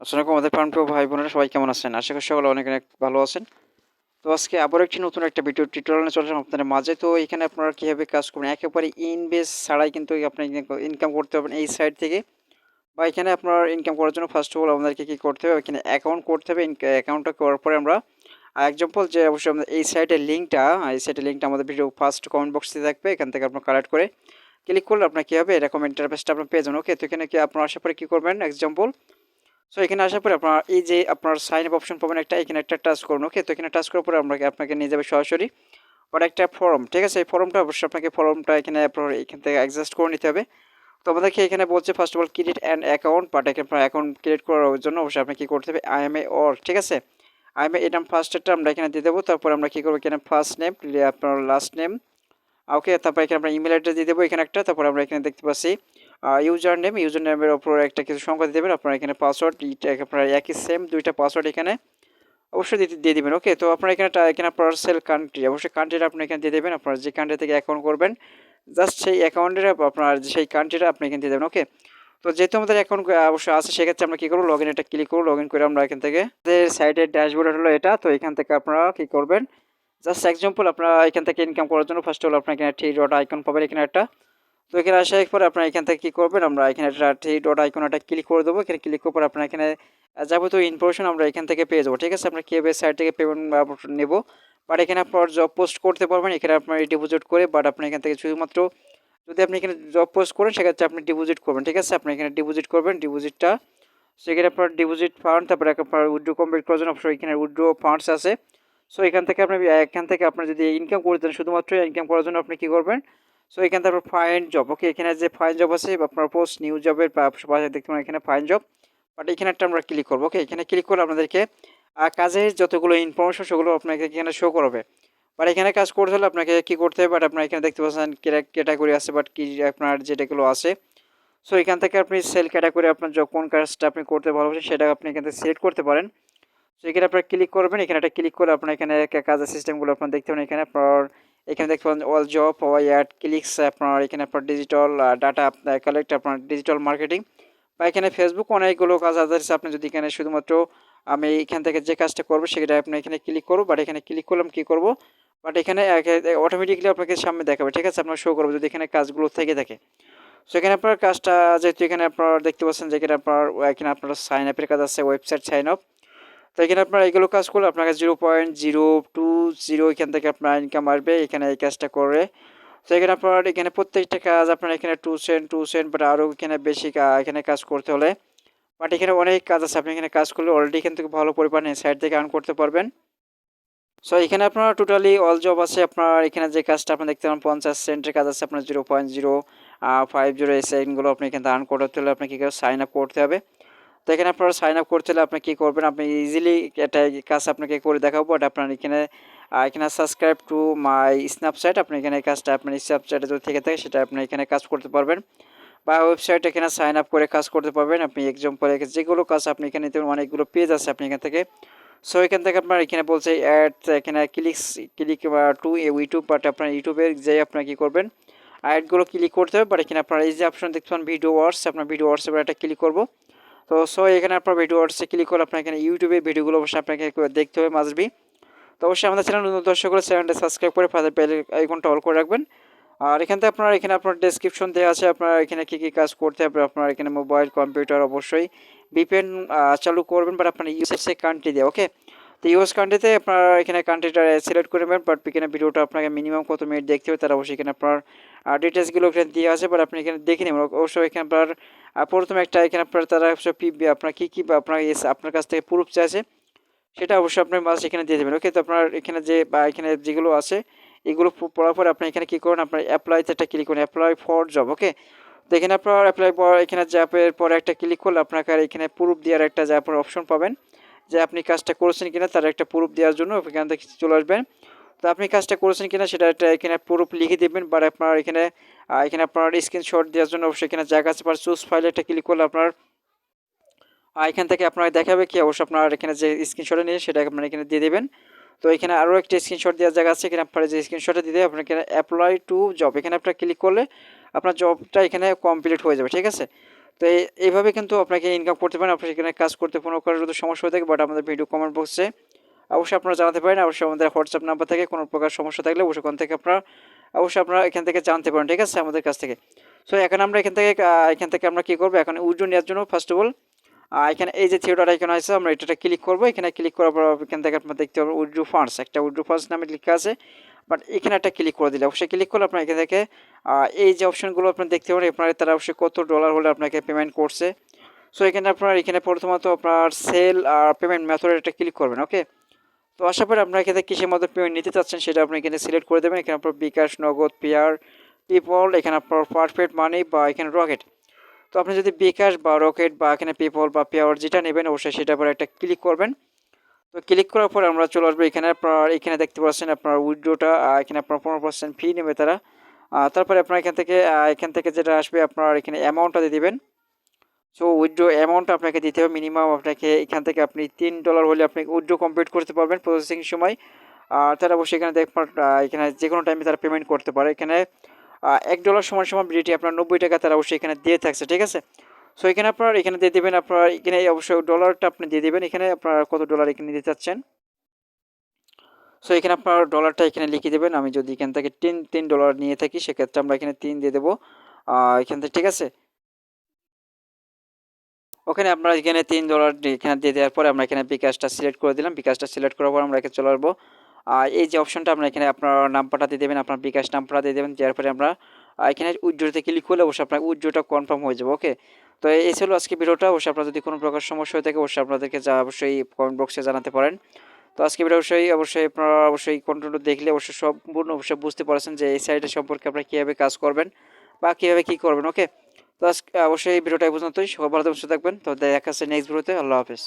আসসালামু আলাইকুম আমাদের প্রাণপ্রিয় ভাই বোনেরা সবাই কেমন আছেন? আশা করি সকলে অনেক অনেক ভালো আছেন। তো আজকে আবারও একটি নতুন একটা ভিডিও টিউটোরিয়াল নিয়ে চলে আসলাম আপনাদের মাঝে। তো এখানে আপনারা কিভাবে কাজ করবেন একেবারে ইনভেস্ট ছাড়াই কিন্তু আপনি ইনকাম করতে পারবেন এই সাইট থেকে। বা এখানে আপনার ইনকাম করার জন্য ফার্স্ট অফ অল আমাদেরকে কি করতে হবে? এখানে অ্যাকাউন্ট করতে হবে। অ্যাকাউন্টটা করার পরে আমরা এক্সাম্পল যে অবশ্যই আমরা এই সাইটের লিঙ্কটা আমাদের ভিডিও ফার্স্ট কমেন্ট বক্সে থাকবে। এখান থেকে আপনার কালেক্ট করে ক্লিক করলে আপনার কি হবে? এরকম ইন্টারফেসটা আপনার পেয়ে যাবেন। ওকে? তো এখানে কি আপনার আসার পরে কি করবেন? এক্সাম্পল সো এখানে আসার পরে আপনার এই যে আপনার সাইন আপ অপশন পাবেন একটা, এখানে একটা টাচ করুন। ওকে? তো এখানে টাচ করার পরে আপনাকে নিয়ে যাবে সরাসরি ওর একটা ফর্ম। ঠিক আছে? এই ফর্মটা অবশ্যই আপনাকে ফর্মটা এখানে আপনার এখান থেকে অ্যাডজাস্ট করে নিতে হবে। তো আমাদেরকে এখানে বলছে first of all create an account, but এখানে আপনার অ্যাকাউন্ট ক্রিয়েট করার জন্য অবশ্যই আপনাকে কি করতে হবে? আই এম এ ওর। ঠিক আছে? আই এম এ এটা ফার্স্টেরটা আমরা এখানে দিয়ে দেবো। তারপর আমরা কি করবো? এখানে ফার্স্ট নেম, আপনার লাস্ট নেম, ওকে? তারপর এখানে আমরা ইমেল অ্যাড্রেস দিয়ে দেবো এখানে একটা। তারপর আমরা এখানে দেখতে পাচ্ছি ইউজার নেমের ওপর একটা কিছু সংখ্যা দিয়ে দেবেন। আপনার এখানে পাসওয়ার্ড আপনার একই সেম ২ টা পাসওয়ার্ড এখানে অবশ্যই দিয়ে দিবেন। ওকে? তো আপনার এখানে আপনার সেল কান্ট্রি, অবশ্যই কান্ট্রিটা আপনি এখানে দিয়ে দেবেন। আপনার যে কান্ট্রি থেকে অ্যাকাউন্ট করবেন জাস্ট সেই অ্যাকাউন্টের আপনার সেই কান্ট্রিটা আপনি এখানে দিয়ে দেবেন। ওকে? তো যেহেতু আমাদের অ্যাকাউন্ট অবশ্যই আছে, সেক্ষেত্রে আমরা কী করবো? লগ ইন এটা ক্লিক করবো। লগ ইন করে আমরা এখান থেকে আমাদের সাইটের ড্যাশবোর্ড হলো এটা। তো এখান থেকে আপনারা কী করবেন? জাস্ট এক্সাম্পল আপনারা এখান থেকে ইনকাম করার জন্য ফার্স্ট অফ অল আপনার এখানে 3 ডট আইকন পাবেন এখানে একটা। তো এখানে আসার পরে আপনারা এখান থেকে কী করবেন? আমরা এখানে একটা 3 ডট আইকন একটা ক্লিক করে দেবো। এখানে ক্লিক করার পর আপনার এখানে যাবতীয় ইনফরমেশন আমরা এখান থেকে পেয়ে যাবো। ঠিক আছে? আমরা কীভাবে সাইট থেকে পেমেন্ট নেব, বাট এখানে আপনার জব পোস্ট করতে পারবেন। এখানে আপনার ডিপোজিট করে, বাট আপনি এখান থেকে শুধুমাত্র যদি আপনি এখানে জব পোস্ট করেন সেক্ষেত্রে আপনি ডিপোজিট করবেন। ঠিক আছে? আপনি এখানে ডিপোজিট করবেন। ডিপোজিটটা সেখানে আপনার ডিপোজিট ফান্ড, তারপরে আপনার উইথড্র কমপ্লিট করার জন্য অবশ্যই এখানে উইথড্র ফান্ডস আছে। সো এখান থেকে আপনি যদি ইনকাম করতেন শুধুমাত্র ইনকাম করার জন্য আপনি কী করবেন? সো এখান থেকে আপনার ফাইন্ড জব। ওকে? এখানে যে ফাইন্ড জব আছে আপনার পোস্ট নিউ জবের পাশে দেখতে পারেন এখানে ফাইন্ড জব, বাট এখানে একটা আমরা ক্লিক করবো। ওকে? এখানে ক্লিক করলে আপনাদেরকে কাজের যতগুলো ইনফরমেশন সেগুলো আপনাকে এখানে শো করবে। বাট এখানে কাজ করতে হলে আপনাকে কী করতে হবে? বাট আপনার এখানে দেখতে পাচ্ছেন ক্যাটাগরি আছে, বাট কি আপনার যেটাগুলো আছে। সো এখান থেকে আপনি সেল ক্যাটাগরি আপনার কোন কাজটা আপনি করতে ভালোবাসেন সেটা আপনি এখান থেকে সিলেক্ট করতে পারেন। সো এখানে আপনার ক্লিক করবেন। এখানে একটা ক্লিক করে আপনার এখানে কাজের সিস্টেমগুলো আপনার দেখতে পাবেন। এখানে দেখতে পাবেন অল জব, অ্যাড ক্লিকস, আপনার এখানে আপনার ডিজিটাল ডাটা আপনার কালেক্ট, আপনার ডিজিটাল মার্কেটিং, বা এখানে ফেসবুক অনেকগুলো কাজ আছে। আপনি যদি এখানে শুধুমাত্র আমি এখান থেকে যে কাজটা করবো সেটা আপনি এখানে ক্লিক করবো, বাট এখানে ক্লিক করলাম কী করবো? বাট এখানে অটোমেটিকলি আপনাকে সামনে দেখাবে। ঠিক আছে? আপনার শো করবে যদি এখানে কাজগুলো থেকে থাকে। সো এখানে আপনার কাজটা যেহেতু এখানে আপনার দেখতে পাচ্ছেন যে এখানে আপনার সাইন আপের কাজ আছে, ওয়েবসাইট সাইন আপ। তো এখানে আপনার এগুলো কাজ করলে আপনাকে 0.020 এখান থেকে আপনার ইনকাম আসবে এখানে এই কাজটা করে। তো এখানে আপনার এখানে প্রত্যেকটা কাজ আপনার এখানে 2 সেন্ট বাট আরও এখানে বেশি এখানে কাজ করতে হলে, বাট এখানে অনেক কাজ আছে। আপনি এখানে কাজ করলে অলরেডি এখান থেকে ভালো পরিমাণে সাইড থেকে আর্ন করতে পারবেন। সো এখানে আপনার টোটালি অল জব আছে। আপনার এখানে যে কাজটা আপনি দেখতে পারেন 50 সেন্টের কাজ আছে। আপনার 0.050 এই সেন্টগুলো আপনি এখানে আর্ন করতে হলে আপনাকে কী সাইন আপ করতে হবে। তো এখানে আপনারা সাইন আপ করতে হলে আপনি কী করবেন? আপনি ইজিলি একটা কাজ আপনাকে করে দেখাবো, বাট আপনার এখানে সাবস্ক্রাইব টু মাই স্ন্যাপচ্যাট, আপনি এখানে এই কাজটা আপনার স্ন্যাপচ্যাটে যদি থেকে থাকে সেটা আপনি এখানে কাজ করতে পারবেন, বা ওয়েবসাইট এখানে সাইন আপ করে কাজ করতে পারবেন। আপনি এক্সাম্পল যেগুলো কাজ আপনি এখানে অনেকগুলো পেজ আছে আপনি এখান থেকে। সো এখান থেকে আপনার এখানে বলছে অ্যাড, এখানে ক্লিক টু ইউটিউব, বাট আপনার ইউটিউবের যে আপনার কী করবেন? অ্যাডগুলো ক্লিক করতে হবে, বাট এখানে আপনার এই যে অপশন দেখতে পান ভিডিও ওয়ার্স, আপনার ভিডিও ওয়ার্সের একটা ক্লিক করবো। তো সো এখানে আপনার ভিডিও ওয়ার্সে ক্লিক করলে আপনার এখানে ইউটিউবের ভিডিওগুলো অবশ্যই আপনাকে দেখতে হবে মাস্ট বি। তো অবশ্যই আমাদের চ্যানেল নতুন দর্শক করে চ্যানেলটা সাবস্ক্রাইব করে পাশে বেল আইকনটা অল করে রাখবেন। আর এখানে আপনার ডেসক্রিপশন দেওয়া আছে আপনার এখানে কী কী কাজ করতে হবে। আপনার এখানে মোবাইল কম্পিউটার অবশ্যই ভিপিএন চালু করবেন, বাট আপনার ইউএসএ কান্ট্রি দিয়ে। ওকে? তো ইউএস কান্ট্রিতে আপনার এখানে কান্ট্রিটা সিলেক্ট করে নেবেন, বাট এখানে ভিডিওটা আপনাকে মিনিমাম কত মিনিট দেখতে হবে তারা অবশ্যই এখানে আপনার ডিটেলসগুলো এখানে দেওয়া আছে, বাট আপনি এখানে দেখে নেবেন। অবশ্যই এখানে আপনার প্রথমে একটা এখানে আপনার তারা আপনার কী আপনার কাছ থেকে প্রুফ চাইছে সেটা অবশ্যই আপনার মাস্ট এখানে দিয়ে দেবেন। ওকে? তো আপনার এখানে এখানে যেগুলো আছে এগুলো পড়ার পরে আপনি এখানে কী করুন? আপনার অ্যাপ্লাইতে একটা ক্লিক করুন, অ্যাপ্লাই ফর জব। ওকে? তো এখানে আপনার অ্যাপ্লাই পর এখানে জবের পরে একটা ক্লিক করলে আপনাকে আর এখানে প্রুফ দেওয়ার একটা যে আপনার অপশন পাবেন যে আপনি কাজটা করেছেন কিনা তার একটা প্রুফ দেওয়ার জন্য এখান থেকে চলে আসবেন। তো আপনি কাজটা করেছেন কিনা সেটা একটা এখানে প্রুফ লিখে দেবেন, বাট আপনার এখানে আপনার স্ক্রিনশট দেওয়ার জন্য অবশ্যই এখানে জায়গা আছে, বা চুজ ফাইলে একটা ক্লিক করলে আপনার এখান থেকে আপনার দেখাবে কি অবশ্যই আপনার এখানে যে স্ক্রিনশটটা নিয়ে সেটা আপনার এখানে দিয়ে দেবেন। তো এখানে আরও একটা স্ক্রিনশট দেওয়ার জায়গা আছে, এখানে আপনার যে স্ক্রিনশটটা দিয়ে দেবে আপনার এখানে অ্যাপ্লাই টু জব, এখানে আপনার ক্লিক করলে আপনার জবটা এখানে কমপ্লিট হয়ে যাবে। ঠিক আছে? তো এইভাবে কিন্তু আপনাকে ইনকাম করতে পারেন। আপনি সেখানে কাজ করতে কোনো কারণে যদি সমস্যা হয়ে থাকে, বাট আমাদের ভিডিও কমেন্ট বক্সে অবশ্যই আপনারা জানাতে পারেন। অবশ্যই আমাদের হোয়াটসঅ্যাপ নাম্বার থেকে কোনো প্রকার সমস্যা থাকলে অবশ্যই ওখান থেকে আপনারা এখান থেকে জানতে পারেন, ঠিক আছে, আমাদের কাছ থেকে। সো এখন আমরা এখান থেকে আমরা কী করবো, এখন উইথড্র নেওয়ার জন্য ফার্স্ট অফ অল এখানে এই যে থিয়েটার আইকন আছে, আমরা এটা ক্লিক করবো। এখানে ক্লিক করার পর এখান থেকে আপনার দেখতে পাবেন উইথড্র ফান্ডস, একটা উইথড্র ফান্ডস নামে লেখা আছে। বাট এখানে একটা ক্লিক করে দিলে, অবশ্যই ক্লিক করলে আপনার এখান থেকে এই যে অপশনগুলো আপনি দেখতে পারেন, আপনার তারা অবশ্যই কত ডলার হলে আপনাকে পেমেন্ট করছে। সো এখানে প্রথমত আপনার সেল আর পেমেন্ট মেথড এটা ক্লিক করবেন, ওকে। তো আশা করি আপনার এখানে কিসের মধ্যে পেমেন্ট নিতে চাচ্ছেন সেটা আপনি এখানে সিলেক্ট করে দেবেন। এখানে আপনার বিকাশ, নগদ, পেয়ার, পেপল, এখানে আপনার পারফেক্ট মানি বা এখানে রকেট। তো আপনি যদি বিকাশ বা রকেট বা এখানে পেপল বা পেয়ার যেটা নেবেন অবশ্যই সেটার উপর একটা ক্লিক করবেন। তো ক্লিক করার পর আমরা চলে আসবো এখানে, এখানে দেখতে পাচ্ছেন আপনার উইথড্রটা, এখানে আপনার 15% ফি নেবে তারা। তারপরে আপনার এখান থেকে যেটা আসবে আপনার এখানে অ্যামাউন্টটা দিয়ে দেবেন। সো উইথড্র অ্যামাউন্টটা আপনাকে দিতে হবে মিনিমাম, আপনাকে এখান থেকে আপনি $3 হলে আপনি উইথড্র কমপ্লিট করতে পারবেন প্রসেসিং সময়। আর তারা অবশ্যই এখানে দেখবেন এখানে যে কোনো টাইমে তারা পেমেন্ট করতে পারে। এখানে $1 সমান সমান বিলিটি আপনার 90 টাকা তারা অবশ্যই এখানে দিয়ে থাকছে, ঠিক আছে। সো এখানে আপনার এখানে দিয়ে দেবেন, আপনার এখানে অবশ্যই ডলারটা আপনি দিয়ে দেবেন। এখানে আপনার কত ডলার এখানে দিতে চাচ্ছেন। সো এখানে আপনার ডলারটা এখানে লিখে দেবেন। আমি যদি এখান থেকে $3 নিয়ে থাকি সেক্ষেত্রে আমরা এখানে 3 দিয়ে দেবো এখান থেকে, ঠিক আছে। ওখানে আপনার এখানে $3 এখানে দিয়ে দেওয়ার পরে আমরা এখানে বিকাশটা সিলেক্ট করে দিলাম। বিকাশটা সিলেক্ট করার পর আমরা এখানে চলে আসবো। এই যে অপশনটা আমরা এখানে আপনার নাম্বারটা দিয়ে দেবেন, আপনার বিকাশ নাম্বারটা দিয়ে দেবেন। দেওয়ার পরে আমরা এখানে উইথড্রতে ক্লিক করলে অবশ্যই আপনার উইথড্রটা কনফার্ম হয়ে যাবে, ওকে। তো এই ছিল আজকে ভিডিওটা। অবশ্যই আপনার যদি কোনো প্রকার সমস্যা হয়ে থাকে অবশ্যই আপনাদেরকে অবশ্যই কমেন্ট বক্সে জানাতে পারেন। তো আজকে ভিডিও অবশ্যই আপনারা অবশ্যই কন্টেন্ট দেখলে অবশ্যই সম্পূর্ণ অবশ্যই বুঝতে পারছেন যে এই সাইটের সম্পর্কে আপনারা কীভাবে কাজ করবেন বা কীভাবে কী করবেন, ওকে। তো আজকে অবশ্যই এই ভিডিওটা এই পর্যন্তই। সবাই ভালো থাকবেন, সুস্থ থাকবেন। তো দেখা হচ্ছে নেক্সট ভিডিওতে। আল্লাহ হাফেজ।